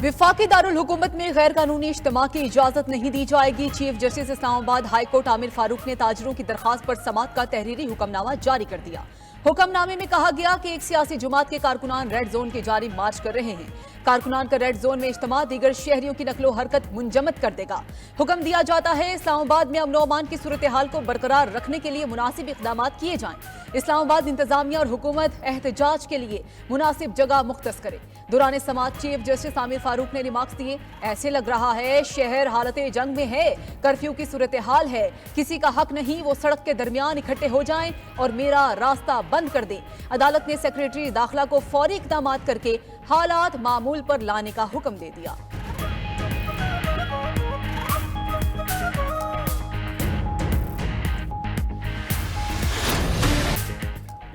विफाकी दारुल हुकूमत में गैर कानूनी इज्तिमा की इजाजत नहीं दी जाएगी। Chief justice Islamabad high court Aamir Farooq ने ताजरों की दरखास्त पर समात का तहरीरी हुक्मनामा जारी कर दिया। हुक्मनामे में कहा गया कि एक सियासी जमात के कारकुनान रेड जोन की जारी मार्च कर रहे हैं। कारकुनान का रेड जोन में इज्तिमा दीगर शहरियों की नकलो हरकत मुंजमद कर देगा। हुक्म दिया जाता है इस्लामाबाद में अमन अमान की सूरत हाल को बरकरार रखने के लिए मुनासिब इकदाम किए जाएं। इस्लामाबाद इंतजामिया और हुकूमत एहतजाज के लिए मुनासिब जगह मुख्तस करे। दौरान समात चीफ जस्टिस आमिर फारूक ने रिमार्क्स दिए, ऐसे लग रहा है शहर हालत जंग में है, कर्फ्यू की सूरत हाल है, किसी का हक नहीं वो सड़क के दरमियान इकट्ठे हो जाएं और मेरा रास्ता बंद कर दें। अदालत ने सेक्रेटरी दाखिला को फौरी इकदाम करके हालात मामूल पर लाने का हुक्म दे दिया।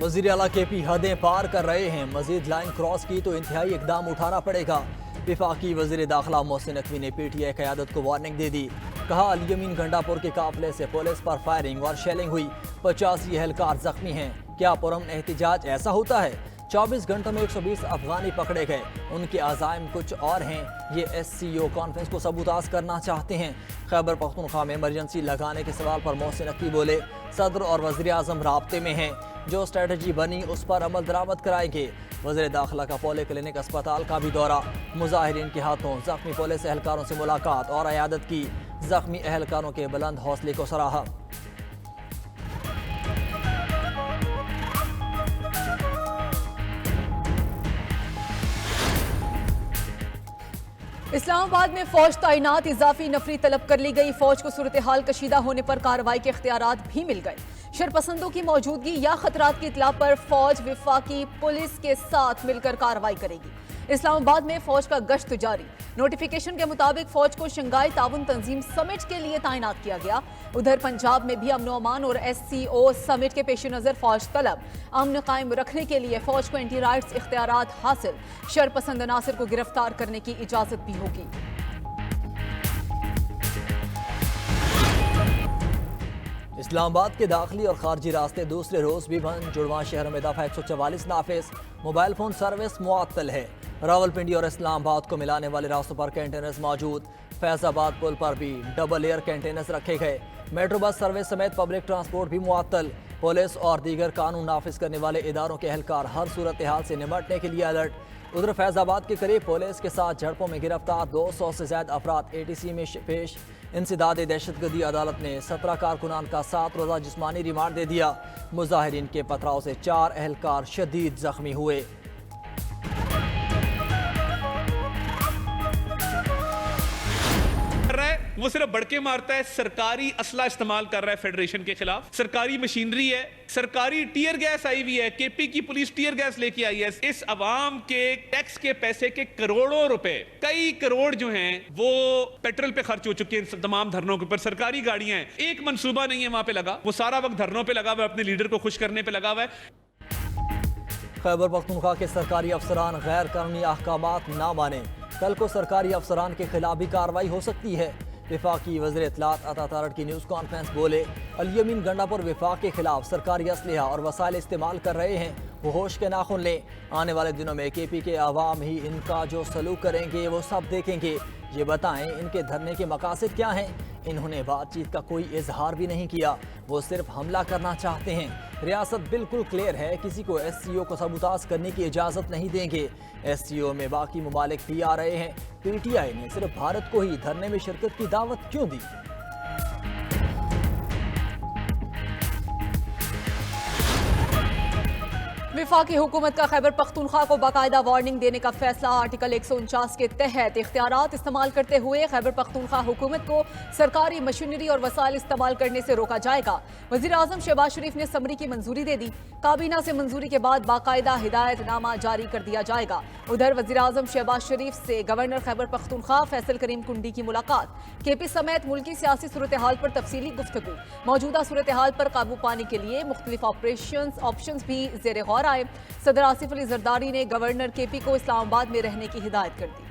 वजीर आला केपी हदें पार कर रहे हैं, मजीद लाइन क्रॉस की तो इंतहाई इकदाम उठाना पड़ेगा। विफाकी वजीर दाखिला मोहसिन नकवी ने पीटीआई क़यादत को वार्निंग दे दी। कहा अल-यमीन गंडापुर के काफिले से पुलिस पर फायरिंग और शेलिंग हुई, 85 एहलकार जख्मी हैं। क्या पुरअमन एहतजाज ऐसा होता है? 24 घंटों में 120 अफगानी पकड़े गए, उनके अज़ाइम कुछ और हैं। ये SCO कॉन्फ्रेंस को सबूताज करना चाहते हैं। खैबर पख्तूनख्वा में इमरजेंसी लगाने के सवाल पर मोहसिन नकवी बोले, सदर और वज़ीर आज़म राब्ते में हैं, जो स्ट्रेटजी बनी उस पर अमल दरामद कराएंगे। वज़ीर दाखिला का पोलियो क्लिनिक अस्पताल का भी दौरा, मुजाहिरीन के हाथों जख्मी पुलिस एहलकारों से मुलाकात और अयादत की। जख्मी एहलकारों के बुलंद हौसले को सराहा। इस्लामाबाद में फौज तैनात, इजाफी नफरी तलब कर ली गई। फौज को सूरत हाल कशीदा होने पर कार्रवाई के इख्तियारात भी मिल गए। शरपसंदों की मौजूदगी या खतरात की इतला पर फौज विफाकी पुलिस के साथ मिलकर कार्रवाई करेगी। इस्लामाबाद में फौज का गश्त जारी। नोटिफिकेशन के मुताबिक फौज को शंघाई ताउन तंजीम समिट के लिए तैनात किया गया। उधर पंजाब में भी अमन अमान और SCO समिट के पेश नजर फौज तलब। अमन कायम रखने के लिए फौज को एंटी राइट्स इख्तियारात हासिल, शरपसंद अनासर को गिरफ्तार करने की इजाजत भी होगी। इस्लामाबाद के दाखिली और खारजी रास्ते दूसरे रोज भी बंद। जुड़वा शहर में दफा 144 नाफिज, मोबाइल फोन सर्विस मुअत्तल है। रावलपिंडी और इस्लामाबाद को मिलाने वाले रास्तों पर कंटेनर्स मौजूद। फैजाबाद पुल पर भी डबल एयर कंटेनर्स रखे गए। मेट्रो बस सर्विस समेत पब्लिक ट्रांसपोर्ट भी मुअत्तल। पुलिस और दीगर कानून नाफिज करने वाले इदारों के एहलकार हर सूरत हाल से निपटने के लिए अलर्ट। उधर फैजाबाद के करीब पुलिस के साथ झड़पों में गिरफ्तार 200 से ज्यादा अफराद ATC में पेश। इंसदाद दहशतगर्दी अदालत ने 17 कारकुनान का 7 रोज़ा जिस्मानी रिमांड दे दिया। मुजाहिरीन के पथराव से 4 एहलकार शदीद जख्मी हुए। वो सिर्फ बढ़के मारता है, सरकारी असला इस्तेमाल कर रहा है फेडरेशन के खिलाफ। सरकारी मशीनरी है, सरकारी टीयर गैस आई हुई है, KP की पुलिस टीयर गैस लेके आई है। इस अवाम के टैक्स के पैसे के करोड़ों रुपए, कई करोड़ जो हैं वो पेट्रोल पे खर्च हो चुके हैं तमाम धरनों के ऊपर। सरकारी गाड़ियां हैं, एक मंसूबा नहीं है वहां पे लगा, वो सारा वक्त धरनों पे लगा हुआ है, अपने लीडर को खुश करने पे लगा हुआ है। खैबर पख्तूनख्वा के सरकारी अफसरान गैर कानूनी अहकामात ना माने, कल को सरकारी अफसरान के खिलाफ भी कार्रवाई हो सकती है। विफाकी वज़ीर इत्तलात अता तारड़ की न्यूज़ कॉन्फ्रेंस बोले, अल-यमीन गंडापुर विफाक के खिलाफ सरकारी असलहा और वसाइल इस्तेमाल कर रहे हैं, वो होश के नाखुन लें। आने वाले दिनों में KP के अवाम ही इनका जो सलूक करेंगे वो सब देखेंगे। ये बताएं इनके धरने के मकासद क्या हैं? इन्होंने बातचीत का कोई इजहार भी नहीं किया, वो सिर्फ हमला करना चाहते हैं। रियासत बिल्कुल क्लियर है, किसी को SCO को सबूताज करने की इजाज़त नहीं देंगे। SCO में बाकी ममालिक भी आ रहे हैं। PTI ने सिर्फ भारत को ही धरने में शिरकत की दावत क्यों दी? विफाकी हुकूमत का खैबर पख्तूनख्वा को बाकायदा वार्निंग देने का फैसला। आर्टिकल 149 के तहत इख्तियारात इस्तेमाल करते हुए खैबर पख्तूनख्वा हुकूमत को सरकारी मशीनरी और वसाइल इस्तेमाल करने से रोका जाएगा। वज़ीर आज़म शहबाज शरीफ ने समरी की मंजूरी दे दी। काबीना से मंजूरी के बाद बाकायदा हिदायतनामा जारी कर दिया जाएगा। उधर वज़ीर आज़म शहबाज शरीफ से गवर्नर खैबर पख्तूनख्वा फैसल करीम कुंडी की मुलाकात। KP समेत मुल्की सियासी सूरत हाल पर तफसीली गुफ्तगू। मौजूदा सूरत हाल पर काबू पाने के लिए मुख्तलिफ ऑप्शन भी ज़ेर गौर आए। सदर आसिफ अली जरदारी ने गवर्नर KP को इस्लामाबाद में रहने की हिदायत कर दी।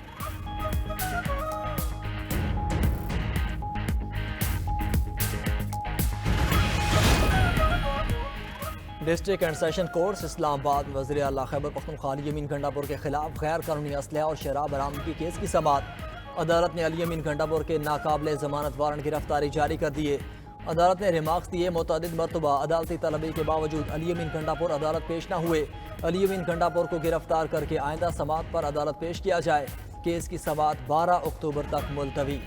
District and session courts Islamabad में वज़ीर आला खैबर पख्तूनख्वा अली यमीन गंडापुर के खिलाफ गैर कानूनी असलहा और शराब बरामदगी केस की समाअत। अदालत ने अली यमीन गंडापुर के नाकाबिले ज़मानत वारंट गिरफ्तारी जारी कर दिए। अदालत ने रिमार्क्स दिए, मुतअद्दिद मरतबा अदालती तलबी के बावजूद अली यमीन गंडापुर अदालत पेश न हुए। अली यमीन गंडापुर को गिरफ्तार करके आइंदा समाअत पर अदालत पेश किया जाए। केस की समाअत 12 अक्टूबर तक मुलतवी।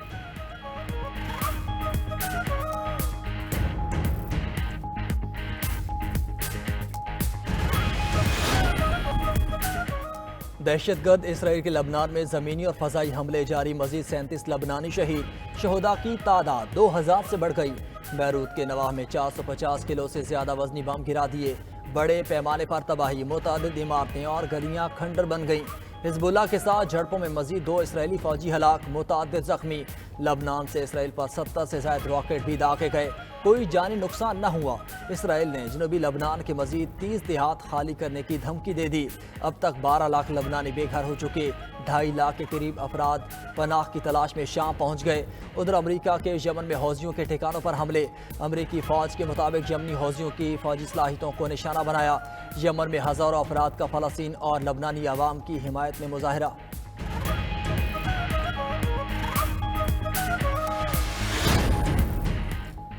दहशतगर्द इसराइल के लबनान में ज़मीनी और फ़ज़ाई हमले जारी, मज़ीद 37 लबनानी शहीद। शहदा की तादाद 2000 से बढ़ गई। बैरूत के नवाह में 450 किलो से ज़्यादा वजनी बम गिरा दिए। बड़े पैमाने पर तबाही, मुतअद्दिद इमारतें और गलियां खंडर बन गईं। हिजबुल्लाह के साथ झड़पों में मज़ीद 2 इसराइली फ़ौजी हलाक, मुतअद्दिद ज़ख्मी। लबनान से इसराइल पर 70 से ज़ायद रॉकेट भी दागे गए, कोई जानी नुकसान न हुआ। इसराइल ने जनूबी लबनान के मज़ीद 30 देहात खाली करने की धमकी दे दी। अब तक 12 लाख लबनानी बेघर हो चुके। 2.5 लाख के करीब अफराद पनाह की तलाश में शाम पहुँच गए। उधर अमरीका के यमन में हौजियों के ठिकानों पर हमले। अमरीकी फ़ौज के मुताबिक यमनी हौजियों की फ़ौजी सलाहियतों को निशाना बनाया। यमन में हज़ारों अफराद का फ़लस्तीन और लबनानी अवाम की हिमायत में मुजाहरा।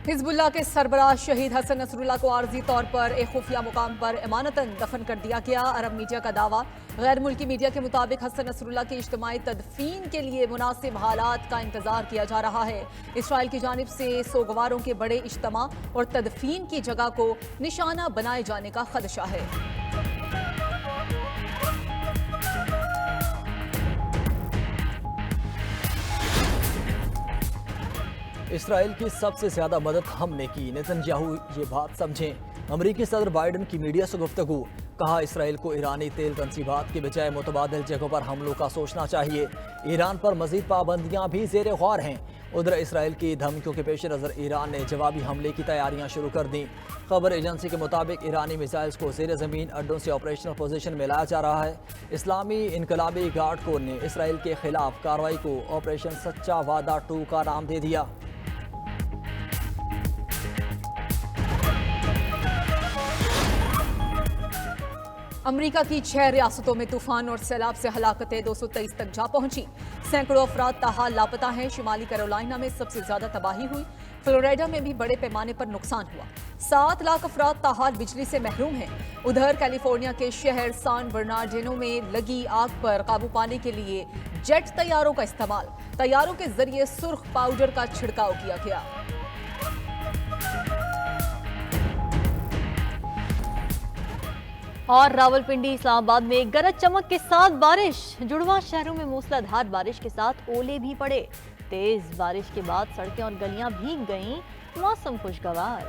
हिजबुल्लाह के सरबराह शहीद हसन नसरुल्लाह को आर्जी तौर पर एक खुफिया मुकाम पर इमानतन दफन कर दिया गया। अरब मीडिया का दावा। गैर मुल्की मीडिया के मुताबिक हसन नसरुल्लाह की इज्तिमाई तदफीन के लिए मुनासिब हालात का इंतजार किया जा रहा है। इसराइल की जानिब से सोगवारों के बड़े इज्तिमा और तदफीन की जगह को निशाना बनाए जाने का खदशा है। इसराइल की सबसे ज्यादा मदद हमने की, नेतन्याहू ये बात समझें। अमरीकी सदर बाइडन की मीडिया से गुफ्तगू। कहा, इसराइल को ईरानी तेल तनसीबात के बजाय मुतबादिल जगहों पर हमलों का सोचना चाहिए। ईरान पर मजीद पाबंदियां भी ज़ेर गौर हैं। उधर इसराइल की धमकियों के पेश नज़र ईरान ने जवाबी हमले की तैयारियां शुरू कर दी। खबर एजेंसी के मुताबिक ईरानी मिसाइल्स को ज़ेर ज़मीन अड्डों से ऑपरेशनल पोजीशन में लाया जा रहा है। इस्लामी इनकलाबी गार्ड कोर ने इसराइल के खिलाफ कार्रवाई को ऑपरेशन सच्चा वादा 2 का नाम दे दिया। अमेरिका की 6 रियासतों में तूफान और सैलाब से हलाकतें 223 तक जा पहुंची। सैकड़ों अफराद ताहाल लापता हैं। शिमाली कैरोलिना में सबसे ज्यादा तबाही हुई। फ्लोरिडा में भी बड़े पैमाने पर नुकसान हुआ। 7 लाख अफराद ताहाल बिजली से महरूम हैं। उधर कैलिफोर्निया के शहर सान बर्नार्डिनो में लगी आग पर काबू पाने के लिए जेट तैयारों का इस्तेमाल। तैयारों के जरिए सुर्ख पाउडर का छिड़काव किया गया। और रावलपिंडी इस्लामाबाद में गरज चमक के साथ बारिश। जुड़वा शहरों में मूसलाधार बारिश के साथ ओले भी पड़े। तेज बारिश के बाद सड़कें और गलियां भीग गईं। मौसम खुशगवार।